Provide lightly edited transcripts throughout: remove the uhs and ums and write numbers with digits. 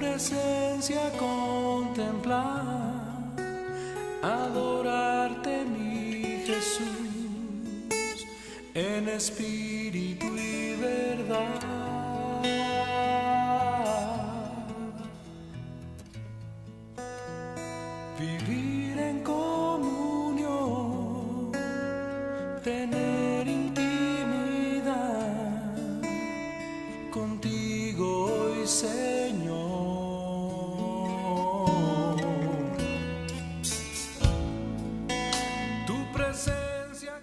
presencia contemplar, adorarte mi Jesús, en espíritu y verdad. Vivir en comunión, tener intimidad contigo hoy, Señor. Tu presencia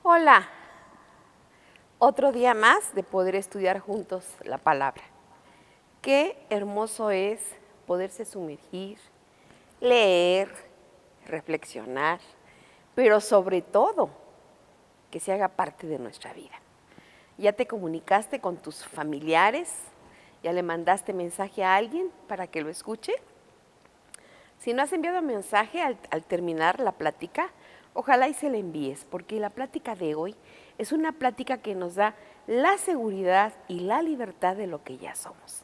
Hola, otro día más de poder estudiar juntos la palabra. Qué hermoso es poderse sumergir, leer, reflexionar, pero sobre todo que se haga parte de nuestra vida. ¿Ya te comunicaste con tus familiares? ¿Ya le mandaste mensaje a alguien para que lo escuche? Si no has enviado mensaje al terminar la plática, ojalá y se le envíes, porque la plática de hoy es una plática que nos da la seguridad y la libertad de lo que ya somos.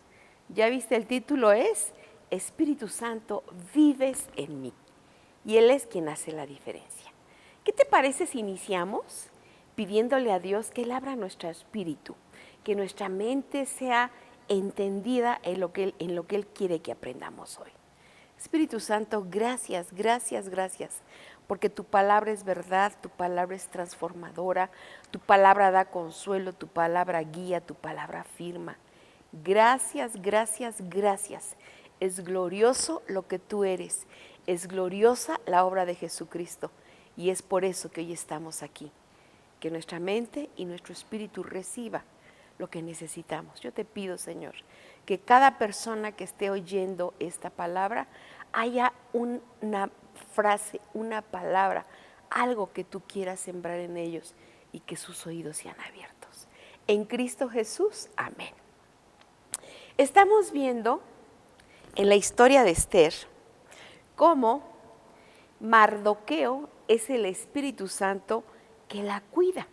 Ya viste, el título es Espíritu Santo, vives en mí. Y Él es quien hace la diferencia. ¿Qué te parece si iniciamos pidiéndole a Dios que Él abra nuestro espíritu, que nuestra mente sea entendida en lo que Él quiere que aprendamos hoy? Espíritu Santo, gracias, gracias, gracias, porque tu palabra es verdad, tu palabra es transformadora, tu palabra da consuelo, tu palabra guía, tu palabra afirma. Gracias, gracias, gracias. Es glorioso lo que tú eres, es gloriosa la obra de Jesucristo y es por eso que hoy estamos aquí. Que nuestra mente y nuestro espíritu reciba lo que necesitamos. Yo te pido, Señor, que cada persona que esté oyendo esta palabra haya una frase, una palabra, algo que tú quieras sembrar en ellos y que sus oídos sean abiertos. En Cristo Jesús, amén. Estamos viendo en la historia de Esther cómo Mardoqueo es el Espíritu Santo que la cuida.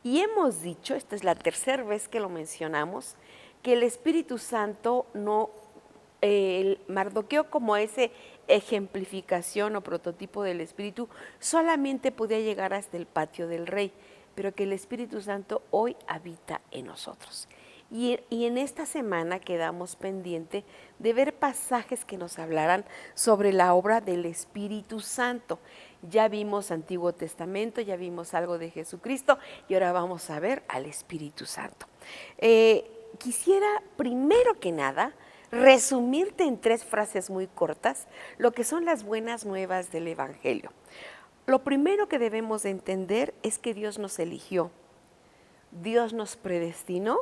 Y hemos dicho, esta es la tercera vez que lo mencionamos, que el Espíritu Santo el Mardoqueo como ese ejemplificación o prototipo del Espíritu solamente podía llegar hasta el patio del rey, pero que el Espíritu Santo hoy habita en nosotros. Y en esta semana quedamos pendiente de ver pasajes que nos hablaran sobre la obra del Espíritu Santo. Ya vimos Antiguo Testamento, ya vimos algo de Jesucristo y ahora vamos a ver al Espíritu Santo. Quisiera primero que nada resumirte en 3 frases muy cortas lo que son las buenas nuevas del Evangelio. Lo primero que debemos de entender es que Dios nos eligió, Dios nos predestinó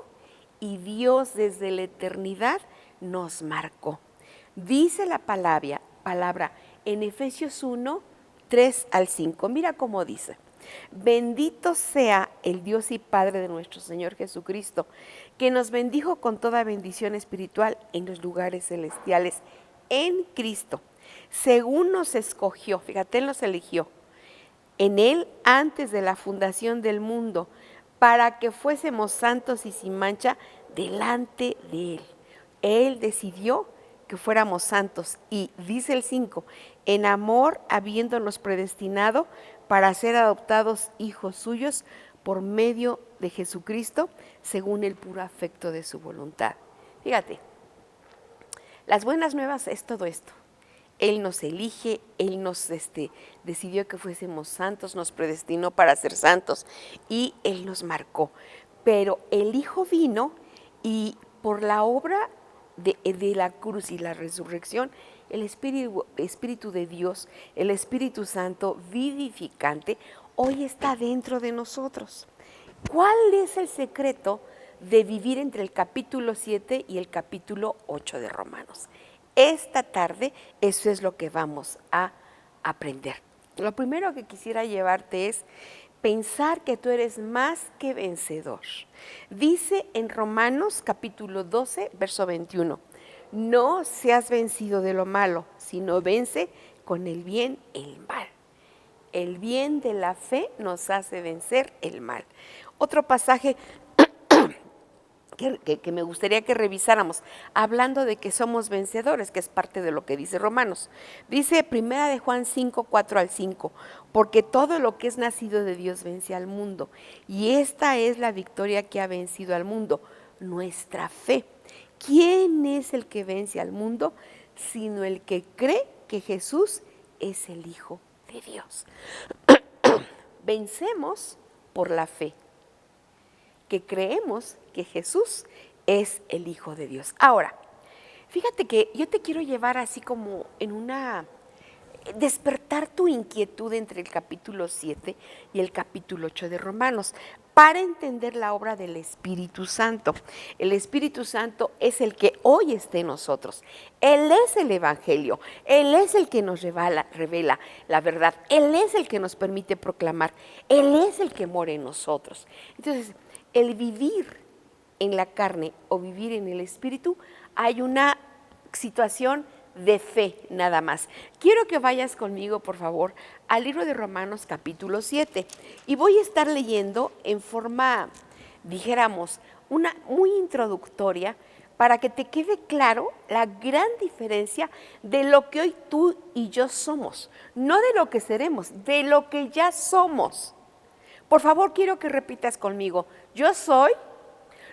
y Dios desde la eternidad nos marcó. Dice la palabra en Efesios 1, 3 al 5. Mira cómo dice: bendito sea el Dios y Padre de nuestro Señor Jesucristo, que nos bendijo con toda bendición espiritual en los lugares celestiales en Cristo, según nos escogió, fíjate, Él nos eligió, en Él antes de la fundación del mundo, para que fuésemos santos y sin mancha delante de Él. Él decidió que fuéramos santos y dice el 5, en amor habiéndonos predestinado para ser adoptados hijos suyos por medio de Jesucristo, según el puro afecto de su voluntad. Fíjate, las buenas nuevas es todo esto. Él nos elige, Él nos decidió que fuésemos santos, nos predestinó para ser santos y Él nos marcó. Pero el Hijo vino y por la obra de la cruz y la resurrección, el Espíritu de Dios, el Espíritu Santo vivificante, hoy está dentro de nosotros. ¿Cuál es el secreto de vivir entre el capítulo 7 y el capítulo 8 de Romanos? Esta tarde eso es lo que vamos a aprender. Lo primero que quisiera llevarte es pensar que tú eres más que vencedor. Dice en Romanos capítulo 12, verso 21, no seas vencido de lo malo, sino vence con el bien el mal. El bien de la fe nos hace vencer el mal. Otro pasaje que me gustaría que revisáramos, hablando de que somos vencedores, que es parte de lo que dice Romanos. Dice 1 de Juan 5, 4 al 5, porque todo lo que es nacido de Dios vence al mundo, y esta es la victoria que ha vencido al mundo, nuestra fe. ¿Quién es el que vence al mundo? Sino el que cree que Jesús es el Hijo de Dios. Vencemos por la fe, que creemos que Jesús es el Hijo de Dios. Ahora, fíjate que yo te quiero llevar así como despertar tu inquietud entre el capítulo 7 y el capítulo 8 de Romanos, para entender la obra del Espíritu Santo. El Espíritu Santo es el que hoy está en nosotros. Él es el Evangelio, Él es el que nos revela la verdad, Él es el que nos permite proclamar, Él es el que mora en nosotros. Entonces, el vivir en la carne o vivir en el Espíritu, hay una situación de fe nada más. Quiero que vayas conmigo, por favor, al libro de Romanos capítulo 7 y voy a estar leyendo en forma, dijéramos, una muy introductoria para que te quede claro la gran diferencia de lo que hoy tú y yo somos, no de lo que seremos, de lo que ya somos. Por favor, quiero que repitas conmigo, yo soy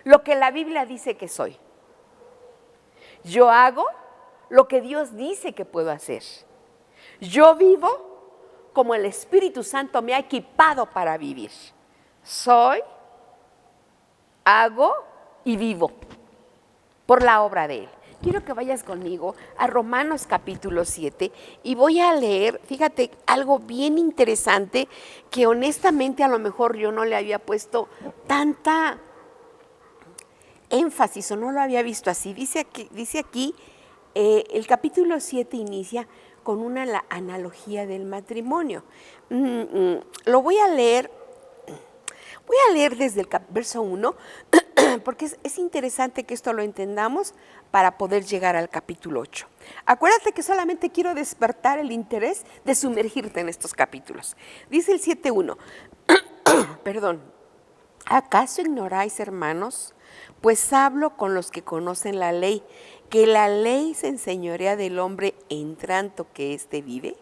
lo que la Biblia dice que soy. Yo hago lo que Dios dice que puedo hacer. Yo vivo como el Espíritu Santo me ha equipado para vivir. Soy, hago y vivo por la obra de Él. Quiero que vayas conmigo a Romanos capítulo 7 y voy a leer, fíjate, algo bien interesante que honestamente a lo mejor yo no le había puesto tanta énfasis o no lo había visto así. Dice aquí el capítulo 7 inicia con una analogía del matrimonio. Lo voy a leer desde el verso 1, porque es interesante que esto lo entendamos para poder llegar al capítulo 8. Acuérdate que solamente quiero despertar el interés de sumergirte en estos capítulos. Dice el 7.1, perdón, ¿acaso ignoráis, hermanos? Pues hablo con los que conocen la ley, que la ley se enseñorea del hombre en tanto que éste vive.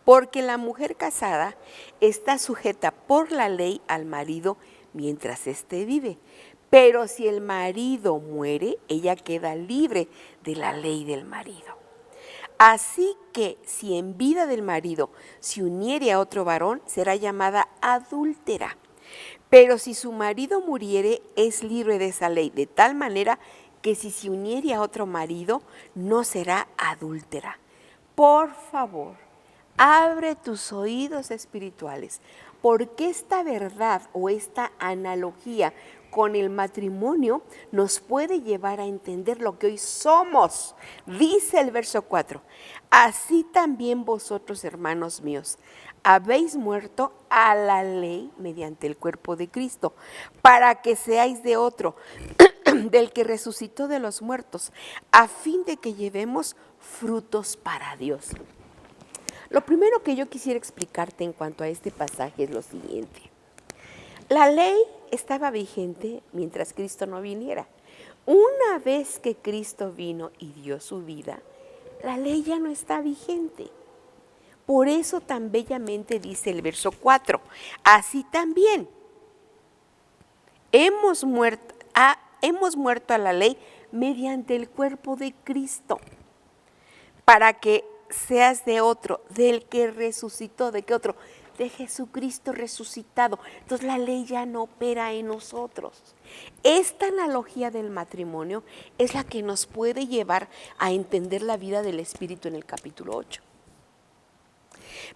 Porque la mujer casada está sujeta por la ley al marido mientras éste vive. Pero si el marido muere, ella queda libre de la ley del marido. Así que si en vida del marido se uniere a otro varón, será llamada adúltera. Pero si su marido muriere, es libre de esa ley, de tal manera que si se uniere a otro marido, no será adúltera. Por favor, abre tus oídos espirituales, porque esta verdad o esta analogía con el matrimonio nos puede llevar a entender lo que hoy somos. Dice el verso 4, así también vosotros, hermanos míos, habéis muerto a la ley mediante el cuerpo de Cristo, para que seáis de otro, del que resucitó de los muertos, a fin de que llevemos frutos para Dios. Lo primero que yo quisiera explicarte en cuanto a este pasaje es lo siguiente. La ley estaba vigente mientras Cristo no viniera. Una vez que Cristo vino y dio su vida, la ley ya no está vigente. Por eso tan bellamente dice el verso 4, así también hemos muerto a la ley mediante el cuerpo de Cristo, para que seas de otro, del que resucitó. ¿De qué otro? De Jesucristo resucitado. Entonces la ley ya no opera en nosotros. Esta analogía del matrimonio es la que nos puede llevar a entender la vida del Espíritu en el capítulo 8.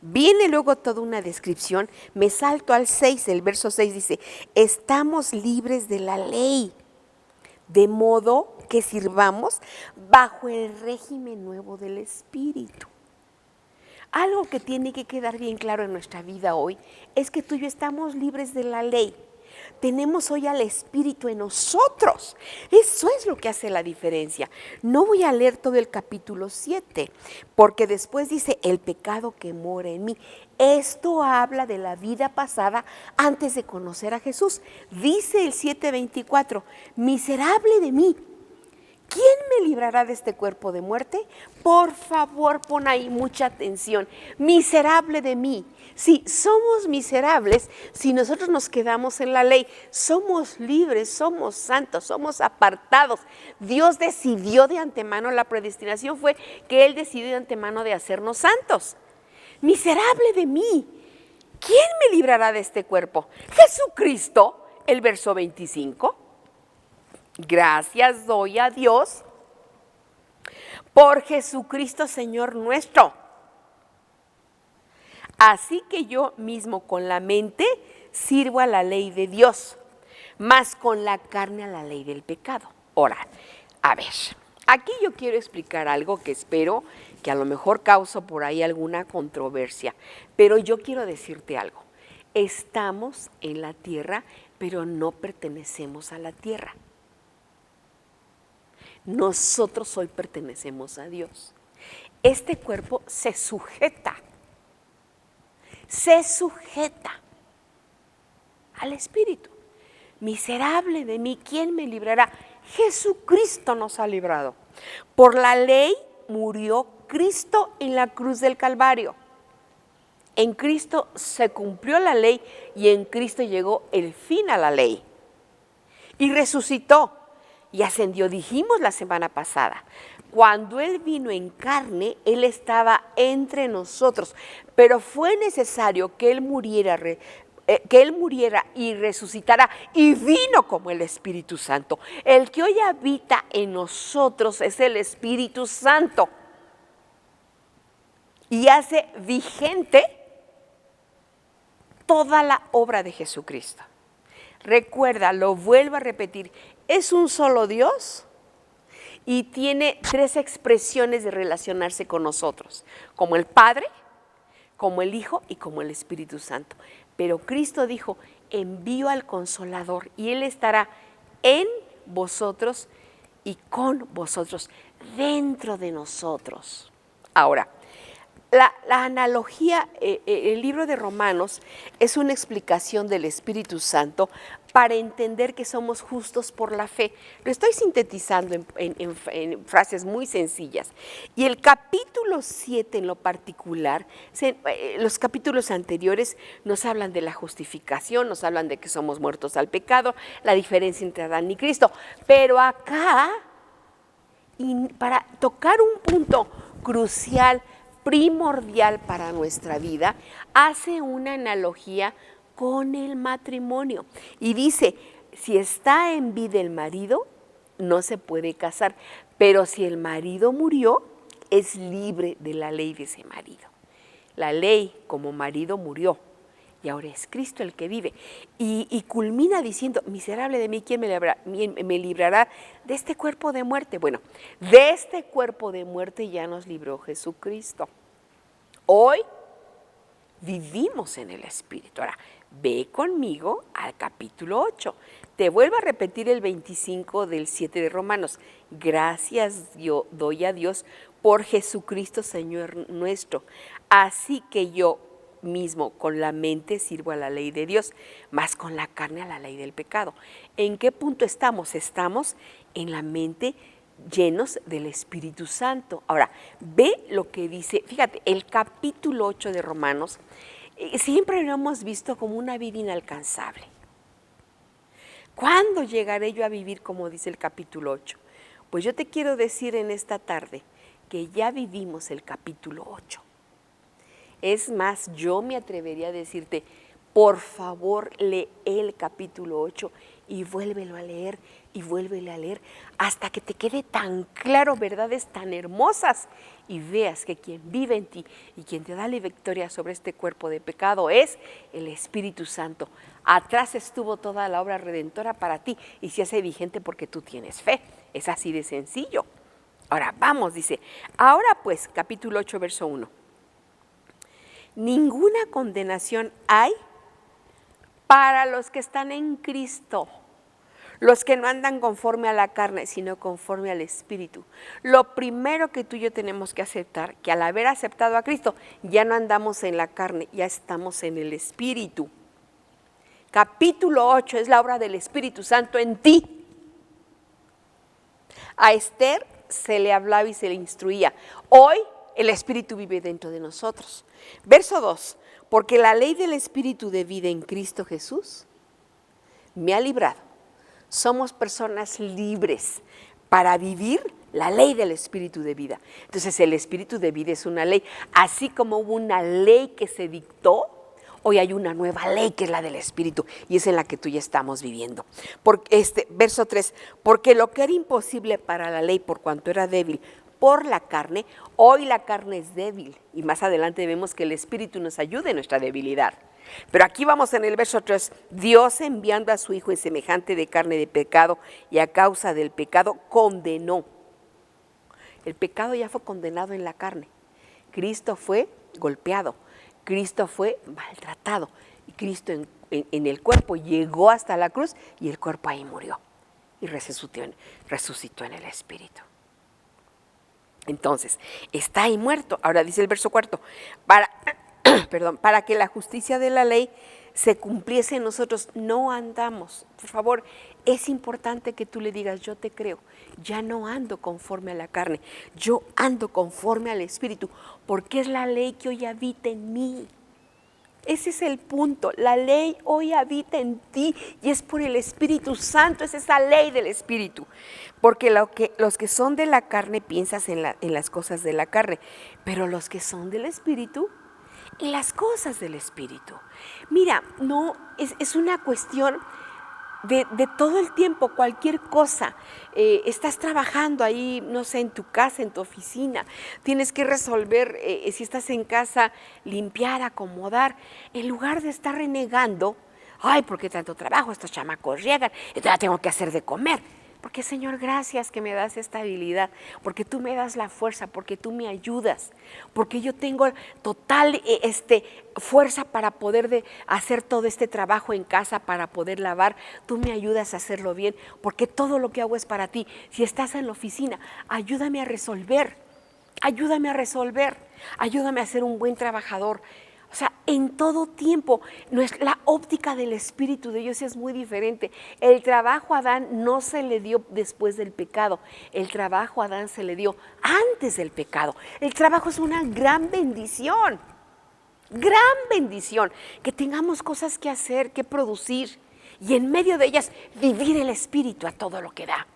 Viene luego toda una descripción, me salto al 6, el verso 6 dice, estamos libres de la ley, de modo que sirvamos bajo el régimen nuevo del Espíritu. Algo que tiene que quedar bien claro en nuestra vida hoy es que tú y yo estamos libres de la ley, tenemos hoy al Espíritu en nosotros. Eso es lo que hace la diferencia. No voy a leer todo el capítulo 7, porque después dice, el pecado que mora en mí. Esto habla de la vida pasada antes de conocer a Jesús. Dice el 7:24, miserable de mí, ¿quién me librará de este cuerpo de muerte? Por favor, pon ahí mucha atención. Miserable de mí. Sí, somos miserables si nosotros nos quedamos en la ley. Somos libres, somos santos, somos apartados. Dios decidió de antemano, la predestinación fue que Él decidió de antemano de hacernos santos. Miserable de mí, ¿quién me librará de este cuerpo? Jesucristo, el verso 25. Gracias doy a Dios por Jesucristo Señor nuestro. Así que yo mismo con la mente sirvo a la ley de Dios, mas con la carne a la ley del pecado. Ahora, a ver, aquí yo quiero explicar algo que espero que a lo mejor causo por ahí alguna controversia, pero yo quiero decirte algo. Estamos en la tierra, pero no pertenecemos a la tierra. Nosotros hoy pertenecemos a Dios. Este cuerpo se sujeta al Espíritu. Miserable de mí, ¿quién me librará? Jesucristo nos ha librado. Por la ley murió Cristo en la cruz del Calvario. En Cristo se cumplió la ley y en Cristo llegó el fin a la ley. Y resucitó y ascendió, dijimos la semana pasada. Cuando Él vino en carne, Él estaba entre nosotros, pero fue necesario que Él muriera y resucitara, y vino como el Espíritu Santo. El que hoy habita en nosotros es el Espíritu Santo y hace vigente toda la obra de Jesucristo. Recuerda, lo vuelvo a repetir, es un solo Dios y tiene tres expresiones de relacionarse con nosotros, como el Padre, como el Hijo y como el Espíritu Santo. Pero Cristo dijo, envío al Consolador y Él estará en vosotros y con vosotros, dentro de nosotros. Ahora, la analogía, el libro de Romanos es una explicación del Espíritu Santo para entender que somos justos por la fe. Lo estoy sintetizando en frases muy sencillas. Y el capítulo 7 en lo particular, los capítulos anteriores nos hablan de la justificación, nos hablan de que somos muertos al pecado, la diferencia entre Adán y Cristo. Pero acá, para tocar un punto crucial, primordial para nuestra vida, hace una analogía con el matrimonio y dice, si está en vida el marido, no se puede casar, pero si el marido murió, es libre de la ley de ese marido. La ley como marido murió y ahora es Cristo el que vive. Y culmina diciendo, miserable de mí, ¿quién me librará de este cuerpo de muerte? Bueno, de este cuerpo de muerte ya nos libró Jesucristo. Hoy vivimos en el Espíritu. Ahora, ve conmigo al capítulo 8. Te vuelvo a repetir el 25 del 7 de Romanos. Gracias yo doy a Dios por Jesucristo Señor nuestro. Así que yo mismo con la mente sirvo a la ley de Dios, más con la carne a la ley del pecado. ¿En qué punto estamos? Estamos en la mente llenos del Espíritu Santo. Ahora, ve lo que dice, fíjate, el capítulo 8 de Romanos, siempre lo hemos visto como una vida inalcanzable. ¿Cuándo llegaré yo a vivir como dice el capítulo 8? Pues yo te quiero decir en esta tarde que ya vivimos el capítulo 8. Es más, yo me atrevería a decirte, por favor, lee el capítulo 8 y vuélvelo a leer y vuélvelo a leer hasta que te quede tan claro, verdades tan hermosas y veas que quien vive en ti y quien te da la victoria sobre este cuerpo de pecado es el Espíritu Santo. Atrás estuvo toda la obra redentora para ti y se hace vigente porque tú tienes fe. Es así de sencillo. Ahora vamos, dice, ahora pues, capítulo 8, verso 1. Ninguna condenación hay para los que están en Cristo, los que no andan conforme a la carne, sino conforme al Espíritu. Lo primero que tú y yo tenemos que aceptar, que al haber aceptado a Cristo, ya no andamos en la carne, ya estamos en el Espíritu. Capítulo 8 es la obra del Espíritu Santo en ti. A Esther se le hablaba y se le instruía. Hoy el Espíritu vive dentro de nosotros. Verso 2. Porque la ley del Espíritu de vida en Cristo Jesús me ha librado. Somos personas libres para vivir la ley del Espíritu de vida. Entonces el Espíritu de vida es una ley. Así como hubo una ley que se dictó, hoy hay una nueva ley que es la del Espíritu y es en la que tú y estamos viviendo. Verso 3, porque lo que era imposible para la ley por cuanto era débil por la carne, hoy la carne es débil y más adelante vemos que el Espíritu nos ayuda en nuestra debilidad. Pero aquí vamos en el verso 3, Dios enviando a su Hijo en semejante de carne de pecado y a causa del pecado condenó. El pecado ya fue condenado en la carne. Cristo fue golpeado, Cristo fue maltratado y Cristo en el cuerpo llegó hasta la cruz y el cuerpo ahí murió y resucitó en el Espíritu. Entonces, está ahí muerto. Ahora dice el verso 4, para que la justicia de la ley se cumpliese en nosotros, no andamos. Por favor, es importante que tú le digas, yo te creo, ya no ando conforme a la carne, yo ando conforme al Espíritu, porque es la ley que hoy habita en mí. Ese es el punto, la ley hoy habita en ti y es por el Espíritu Santo, es esa ley del Espíritu. Porque los que son de la carne piensas en las cosas de la carne, pero los que son del Espíritu, en las cosas del Espíritu. Mira, no, es una cuestión de todo el tiempo, cualquier cosa. Estás trabajando ahí, no sé, en tu casa, en tu oficina, tienes que resolver, si estás en casa, limpiar, acomodar, en lugar de estar renegando, ay, ¿por qué tanto trabajo? Estos chamacos riegan, entonces tengo que hacer de comer. Porque Señor, gracias que me das esta habilidad, porque tú me das la fuerza, porque tú me ayudas, porque yo tengo total fuerza para poder hacer todo este trabajo en casa, para poder lavar, tú me ayudas a hacerlo bien, porque todo lo que hago es para ti. Si estás en la oficina, ayúdame a resolver, ayúdame a ser un buen trabajador. O sea, en todo tiempo, la óptica del Espíritu de Dios es muy diferente. El trabajo a Adán no se le dio después del pecado, el trabajo a Adán se le dio antes del pecado. El trabajo es una gran bendición, que tengamos cosas que hacer, que producir y en medio de ellas vivir el Espíritu a todo lo que da.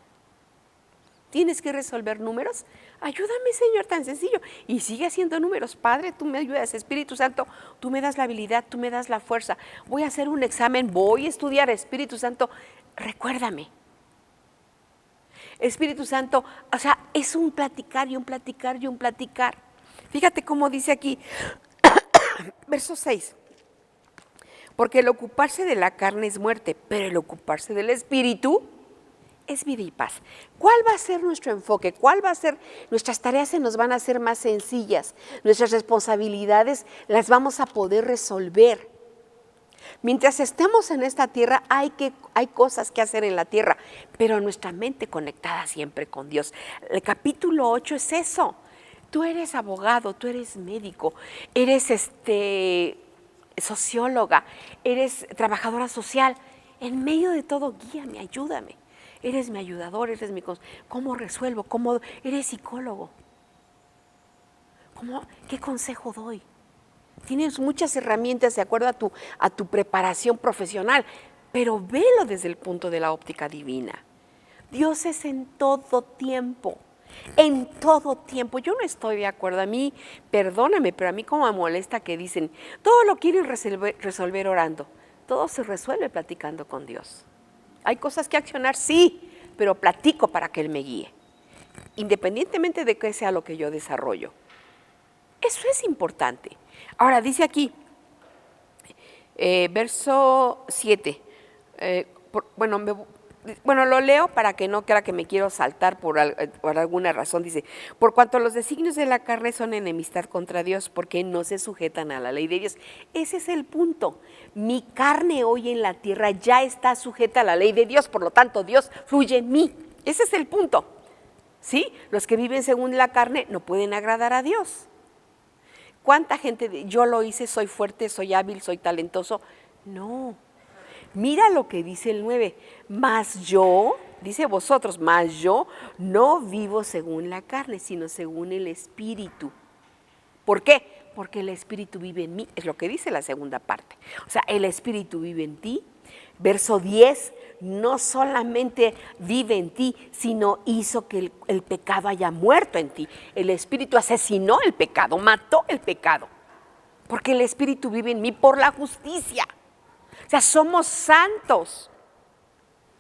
¿Tienes que resolver números? Ayúdame, Señor, tan sencillo. Y sigue haciendo números. Padre, tú me ayudas. Espíritu Santo, tú me das la habilidad, tú me das la fuerza. Voy a hacer un examen, voy a estudiar. Espíritu Santo, recuérdame. Espíritu Santo, o sea, es un platicar y un platicar y un platicar. Fíjate cómo dice aquí, verso 6. Porque el ocuparse de la carne es muerte, pero el ocuparse del Espíritu es vida y paz. ¿Cuál va a ser nuestro enfoque? ¿Cuál va a ser? Nuestras tareas se nos van a hacer más sencillas. Nuestras responsabilidades las vamos a poder resolver. Mientras estemos en esta tierra, hay cosas que hacer en la tierra, pero nuestra mente conectada siempre con Dios. El capítulo 8 es eso. Tú eres abogado, tú eres médico, eres socióloga, eres trabajadora social. En medio de todo, guíame, ayúdame. Eres mi ayudador, ¿cómo resuelvo? ¿Cómo eres psicólogo? ¿Qué consejo doy? Tienes muchas herramientas de acuerdo a tu preparación profesional, pero velo desde el punto de la óptica divina. Dios es en todo tiempo. En todo tiempo. Yo no estoy de acuerdo. A mí, perdóname, pero a mí como me molesta que dicen, todo lo quieren resolver orando. Todo se resuelve platicando con Dios. Hay cosas que accionar, sí, pero platico para que Él me guíe, independientemente de qué sea lo que yo desarrollo. Eso es importante. Ahora, dice aquí, verso 7, Bueno, lo leo para que no crea que me quiero saltar por alguna razón. Dice, por cuanto los designios de la carne son enemistad contra Dios, porque no se sujetan a la ley de Dios. Ese es el punto. Mi carne hoy en la tierra ya está sujeta a la ley de Dios, por lo tanto Dios fluye en mí. Ese es el punto. ¿Sí? Los que viven según la carne no pueden agradar a Dios. ¿Cuánta gente yo lo hice, soy fuerte, soy hábil, soy talentoso? No. Mira lo que dice el 9, mas yo, dice vosotros, mas yo no vivo según la carne, sino según el Espíritu. ¿Por qué? Porque el Espíritu vive en mí, es lo que dice la segunda parte. O sea, el Espíritu vive en ti. Verso 10, no solamente vive en ti, sino hizo que el pecado haya muerto en ti. El Espíritu asesinó el pecado, mató el pecado, porque el Espíritu vive en mí por la justicia. O sea, somos santos.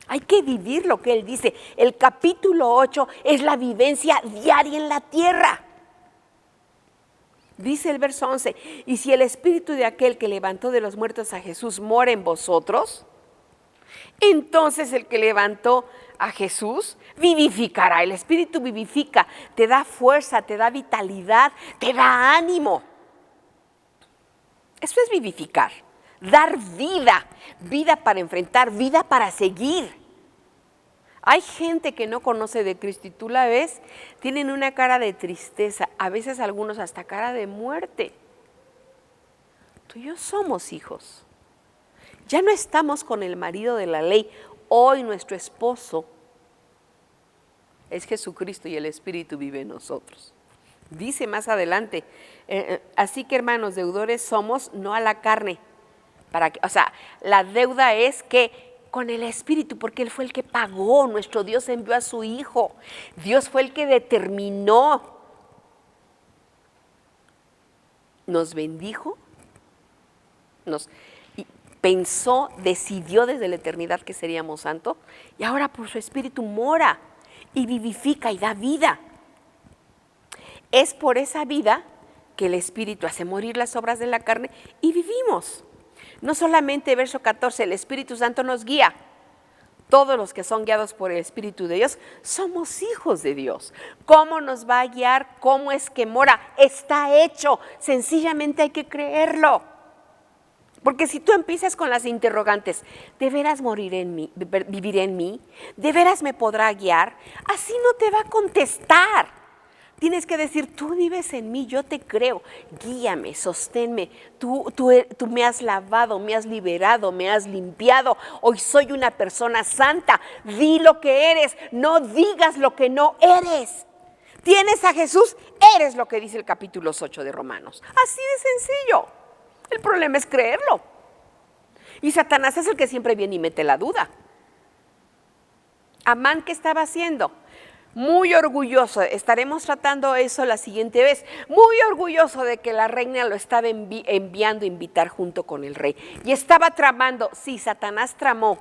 Hay que vivir lo que Él dice. El capítulo 8 es la vivencia diaria en la tierra. Dice el verso 11, y si el espíritu de aquel que levantó de los muertos a Jesús mora en vosotros, entonces el que levantó a Jesús vivificará. El Espíritu vivifica, te da fuerza, te da vitalidad, te da ánimo. Eso es vivificar. Dar vida, vida para enfrentar, vida para seguir. Hay gente que no conoce de Cristo y tú la ves, tienen una cara de tristeza, a veces algunos hasta cara de muerte. Tú y yo somos hijos. Ya no estamos con el marido de la ley. Hoy nuestro esposo es Jesucristo y el Espíritu vive en nosotros. Dice más adelante, así que hermanos, deudores somos, no a la carne. O sea, la deuda es que con el Espíritu, porque Él fue el que pagó, nuestro Dios envió a su Hijo, Dios fue el que determinó, nos bendijo, pensó, decidió desde la eternidad que seríamos santos, y ahora por su Espíritu mora y vivifica y da vida. Es por esa vida que el Espíritu hace morir las obras de la carne y vivimos. No solamente, verso 14, el Espíritu Santo nos guía. Todos los que son guiados por el Espíritu de Dios somos hijos de Dios. ¿Cómo nos va a guiar? ¿Cómo es que mora? Está hecho. Sencillamente hay que creerlo. Porque si tú empiezas con las interrogantes, ¿de veras moriré en mí, viviré en mí? ¿De veras me podrá guiar? Así no te va a contestar. Tienes que decir, tú vives en mí, yo te creo, guíame, sosténme, tú me has lavado, me has liberado, me has limpiado, hoy soy una persona santa, di lo que eres, no digas lo que no eres. Tienes a Jesús, eres lo que dice el capítulo 8 de Romanos, así de sencillo. El problema es creerlo. Y Satanás es el que siempre viene y mete la duda. Amán, ¿qué estaba haciendo? Muy orgulloso, estaremos tratando eso la siguiente vez, muy orgulloso de que la reina lo estaba enviando a invitar junto con el rey. Y estaba tramando, sí, Satanás tramó,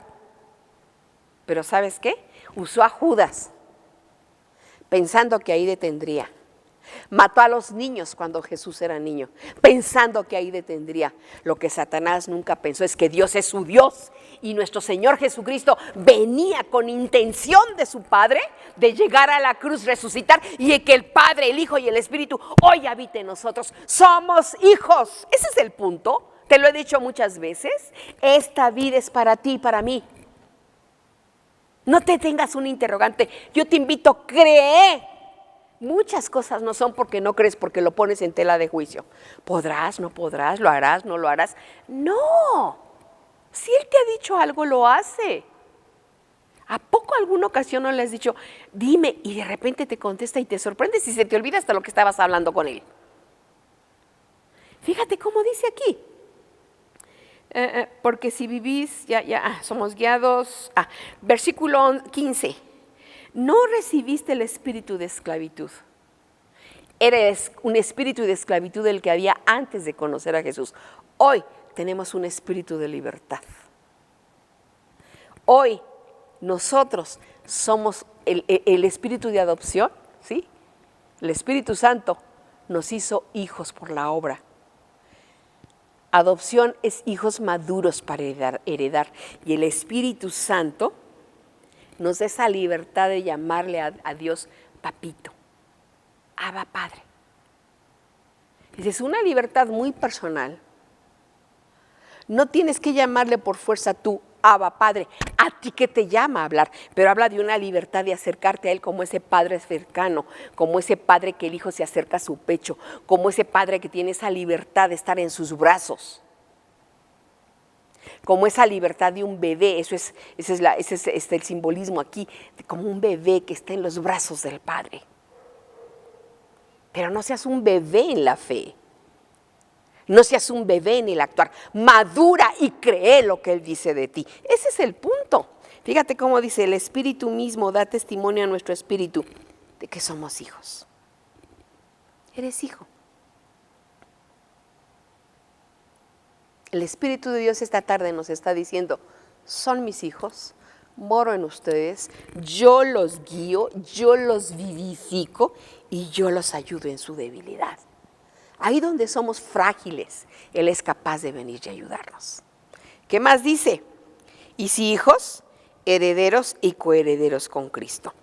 pero ¿sabes qué? Usó a Judas, pensando que ahí detendría. Mató a los niños cuando Jesús era niño, pensando que ahí detendría. Lo que Satanás nunca pensó es que Dios es su Dios y nuestro Señor Jesucristo venía con intención de su Padre de llegar a la cruz, resucitar y que el Padre, el Hijo y el Espíritu hoy habite en nosotros. Somos hijos. Ese es el punto. Te lo he dicho muchas veces. Esta vida es para ti y para mí. No te tengas un interrogante. Yo te invito, cree. Muchas cosas no son porque no crees, porque lo pones en tela de juicio. ¿Podrás, no podrás, lo harás, no lo harás? No, si Él te ha dicho algo, lo hace. ¿A poco alguna ocasión no le has dicho, dime, y de repente te contesta y te sorprendes y se te olvida hasta lo que estabas hablando con Él? Fíjate cómo dice aquí. Porque si vivís, somos guiados. Versículo 15. No recibiste el espíritu de esclavitud. Eres un espíritu de esclavitud el que había antes de conocer a Jesús. Hoy tenemos un espíritu de libertad. Hoy nosotros somos el espíritu de adopción, ¿sí? El Espíritu Santo nos hizo hijos por la obra. Adopción es hijos maduros para heredar. Y el Espíritu Santo nos da esa libertad de llamarle a Dios papito, Abba Padre. Es una libertad muy personal. No tienes que llamarle por fuerza tú, Abba Padre, a ti que te llama a hablar, pero habla de una libertad de acercarte a Él como ese Padre cercano, como ese Padre que el Hijo se acerca a su pecho, como ese Padre que tiene esa libertad de estar en sus brazos, como esa libertad de un bebé. Ese es el simbolismo aquí, como un bebé que está en los brazos del Padre. Pero no seas un bebé en la fe. No seas un bebé en el actuar. Madura y cree lo que Él dice de ti. Ese es el punto. Fíjate cómo dice, el Espíritu mismo da testimonio a nuestro espíritu de que somos hijos. Eres hijo. El Espíritu de Dios esta tarde nos está diciendo, son mis hijos, moro en ustedes, yo los guío, yo los vivifico y yo los ayudo en su debilidad. Ahí donde somos frágiles, Él es capaz de venir y ayudarnos. ¿Qué más dice? Y si hijos, herederos y coherederos con Cristo.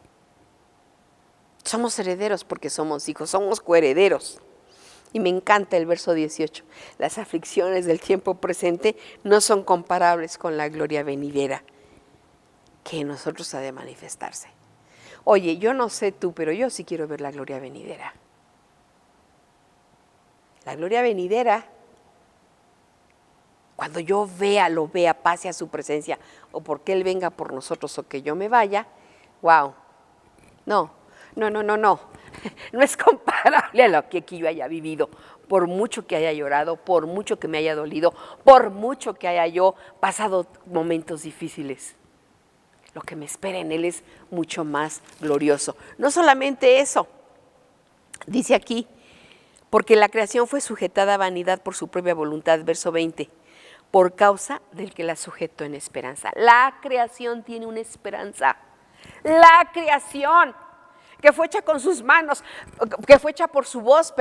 Somos herederos porque somos hijos, somos coherederos. Y me encanta el verso 18. Las aflicciones del tiempo presente no son comparables con la gloria venidera que en nosotros ha de manifestarse. Oye, yo no sé tú, pero yo sí quiero ver la gloria venidera. La gloria venidera, cuando yo lo vea, pase a su presencia, o porque Él venga por nosotros o que yo me vaya, wow, no es comparable a lo que aquí yo haya vivido, por mucho que haya llorado, por mucho que me haya dolido, por mucho que haya yo pasado momentos difíciles. Lo que me espera en Él es mucho más glorioso. No solamente eso, dice aquí, porque la creación fue sujetada a vanidad por su propia voluntad, verso 20, por causa del que la sujetó en esperanza. La creación tiene una esperanza. La creación, que fue hecha con sus manos, que fue hecha por su voz,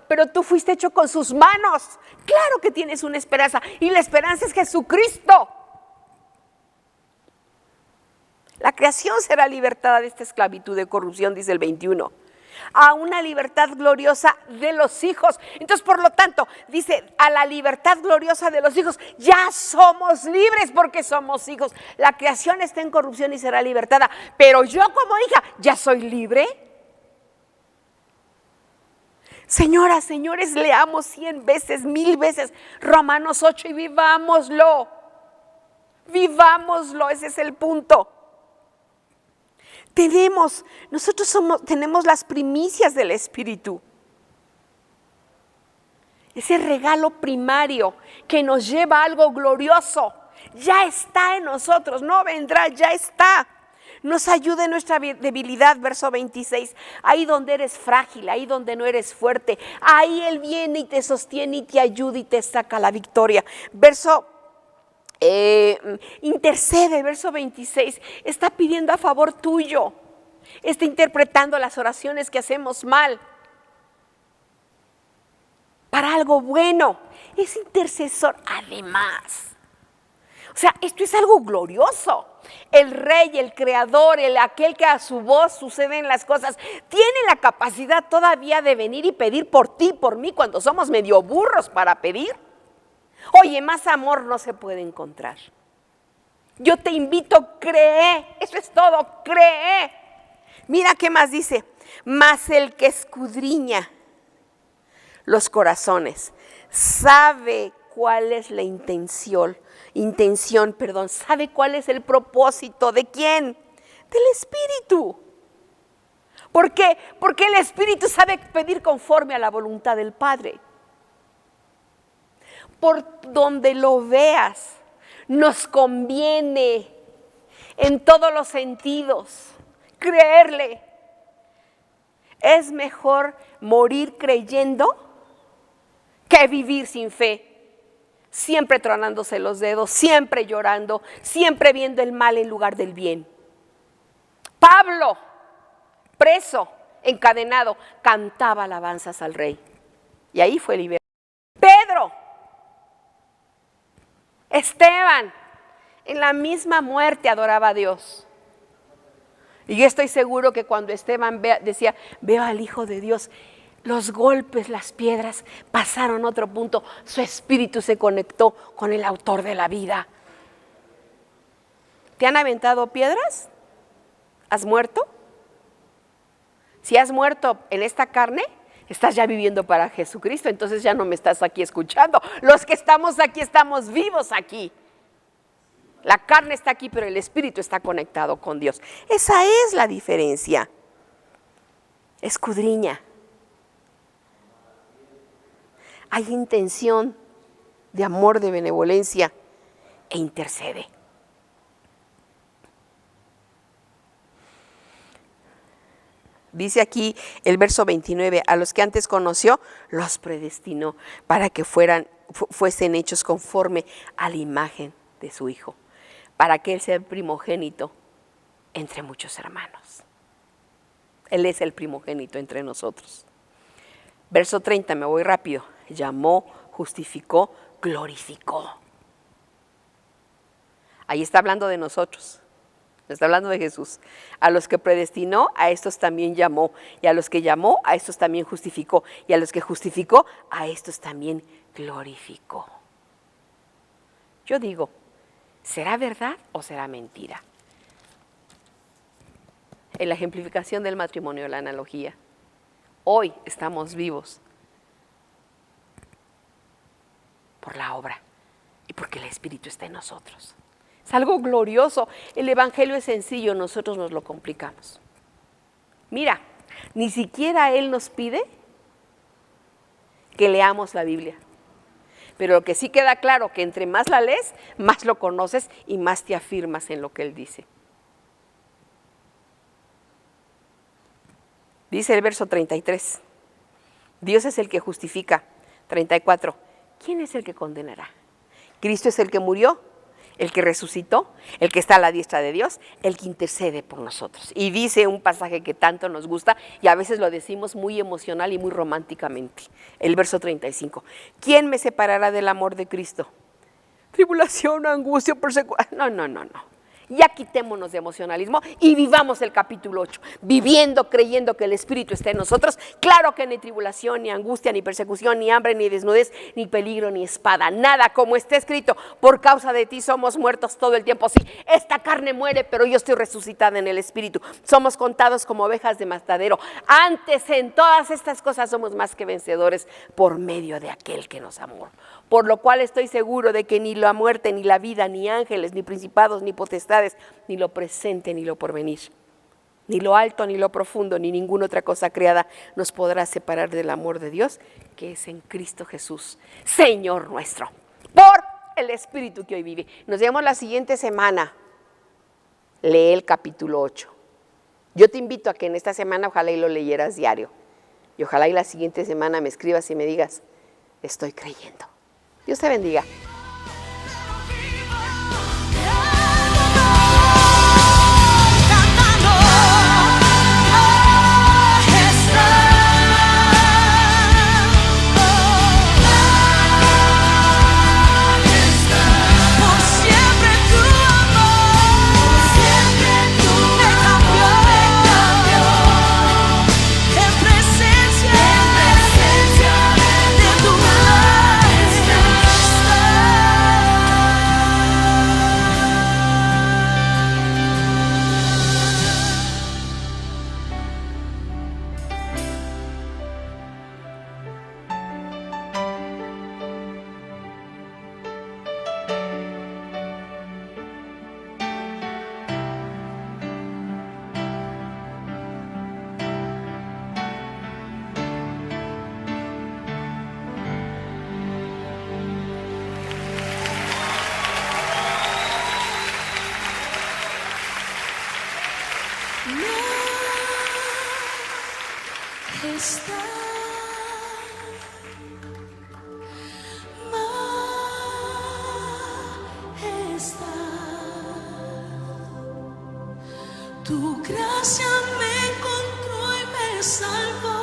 pero tú fuiste hecho con sus manos. Claro que tienes una esperanza, y la esperanza es Jesucristo. La creación será libertada de esta esclavitud de corrupción, dice el 21. A una libertad gloriosa de los hijos. Entonces, por lo tanto, dice, a la libertad gloriosa de los hijos, ya somos libres porque somos hijos. La creación está en corrupción y será libertada, pero yo como hija, ¿ya soy libre? Señoras, señores, leamos 100 veces, 1000 veces Romanos 8 y vivámoslo. Vivámoslo, ese es el punto. Tenemos las primicias del Espíritu. Ese regalo primario que nos lleva a algo glorioso. Ya está en nosotros, no vendrá, ya está. Nos ayuda en nuestra debilidad, verso 26. Ahí donde eres frágil, ahí donde no eres fuerte, ahí Él viene y te sostiene y te ayuda y te saca la victoria. Intercede, verso 26, está pidiendo a favor tuyo, está interpretando las oraciones que hacemos mal para algo bueno, es intercesor además. O sea, esto es algo glorioso. El Rey, el Creador, aquel que a su voz suceden las cosas, tiene la capacidad todavía de venir y pedir por ti, por mí, cuando somos medio burros para pedir. Oye, más amor no se puede encontrar. Yo te invito, cree, eso es todo, cree. Mira qué más dice, mas el que escudriña los corazones, sabe cuál es la intención, sabe cuál es el propósito, ¿de quién? Del Espíritu. ¿Por qué? Porque el Espíritu sabe pedir conforme a la voluntad del Padre. Por donde lo veas, nos conviene en todos los sentidos creerle. Es mejor morir creyendo que vivir sin fe, siempre tronándose los dedos, siempre llorando, siempre viendo el mal en lugar del bien. Pablo, preso, encadenado, cantaba alabanzas al Rey y ahí fue liberado. Pedro, Esteban, en la misma muerte adoraba a Dios. Y yo estoy seguro que cuando Esteban decía, veo al Hijo de Dios, los golpes, las piedras pasaron a otro punto, su espíritu se conectó con el autor de la vida. ¿Te han aventado piedras? ¿Has muerto? Si has muerto en esta carne, estás ya viviendo para Jesucristo, entonces ya no me estás aquí escuchando. Los que estamos aquí, estamos vivos aquí. La carne está aquí, pero el espíritu está conectado con Dios. Esa es la diferencia. Escudriña. Hay intención de amor, de benevolencia e intercede. Dice aquí el verso 29, a los que antes conoció, los predestinó para que fuesen hechos conforme a la imagen de su Hijo, para que Él sea el primogénito entre muchos hermanos. Él es el primogénito entre nosotros. Verso 30, me voy rápido. Llamó, justificó, glorificó. Ahí está hablando de nosotros. Está hablando de Jesús. A los que predestinó, a estos también llamó. Y a los que llamó, a estos también justificó. Y a los que justificó, a estos también glorificó. Yo digo, ¿será verdad o será mentira? En la ejemplificación del matrimonio, la analogía. Hoy estamos vivos por la obra y porque el Espíritu está en nosotros. Es algo glorioso. El Evangelio es sencillo, nosotros nos lo complicamos. Mira, ni siquiera Él nos pide que leamos la Biblia. Pero lo que sí queda claro, que entre más la lees, más lo conoces y más te afirmas en lo que Él dice. Dice el verso 33, Dios es el que justifica. 34, ¿quién es el que condenará? Cristo es el que murió, el que resucitó, el que está a la diestra de Dios, el que intercede por nosotros. Y dice un pasaje que tanto nos gusta y a veces lo decimos muy emocional y muy románticamente. El verso 35. ¿Quién me separará del amor de Cristo? Tribulación, angustia, persecución. No. Ya quitémonos de emocionalismo y vivamos el capítulo 8, viviendo, creyendo que el Espíritu está en nosotros. Claro que ni tribulación, ni angustia, ni persecución, ni hambre, ni desnudez, ni peligro, ni espada, nada, como está escrito, por causa de ti somos muertos todo el tiempo. Sí, esta carne muere, pero yo estoy resucitada en el Espíritu. Somos contados como ovejas de matadero. Antes, en todas estas cosas somos más que vencedores por medio de aquel que nos amó. Por lo cual estoy seguro de que ni la muerte, ni la vida, ni ángeles, ni principados, ni potestades, ni lo presente, ni lo porvenir, ni lo alto, ni lo profundo, ni ninguna otra cosa creada nos podrá separar del amor de Dios, que es en Cristo Jesús, Señor nuestro, por el Espíritu que hoy vive. Nos vemos la siguiente semana. Lee el capítulo 8. Yo te invito a que en esta semana ojalá y lo leyeras diario. Y ojalá y la siguiente semana me escribas y me digas, estoy creyendo. Dios te bendiga. Tu gracia me encontró y me salvó.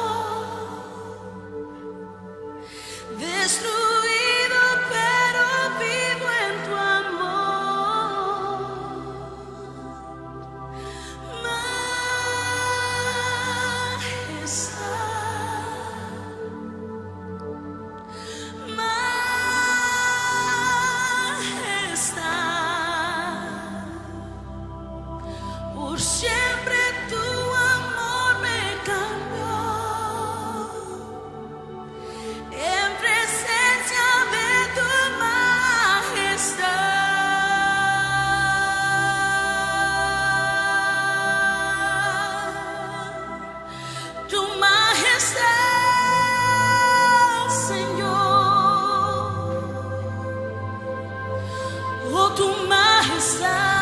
Destruido pero vivo en tu amor. Por siempre tu amor me cambió. En presencia de tu majestad. Tu majestad, Señor. Oh, tu majestad.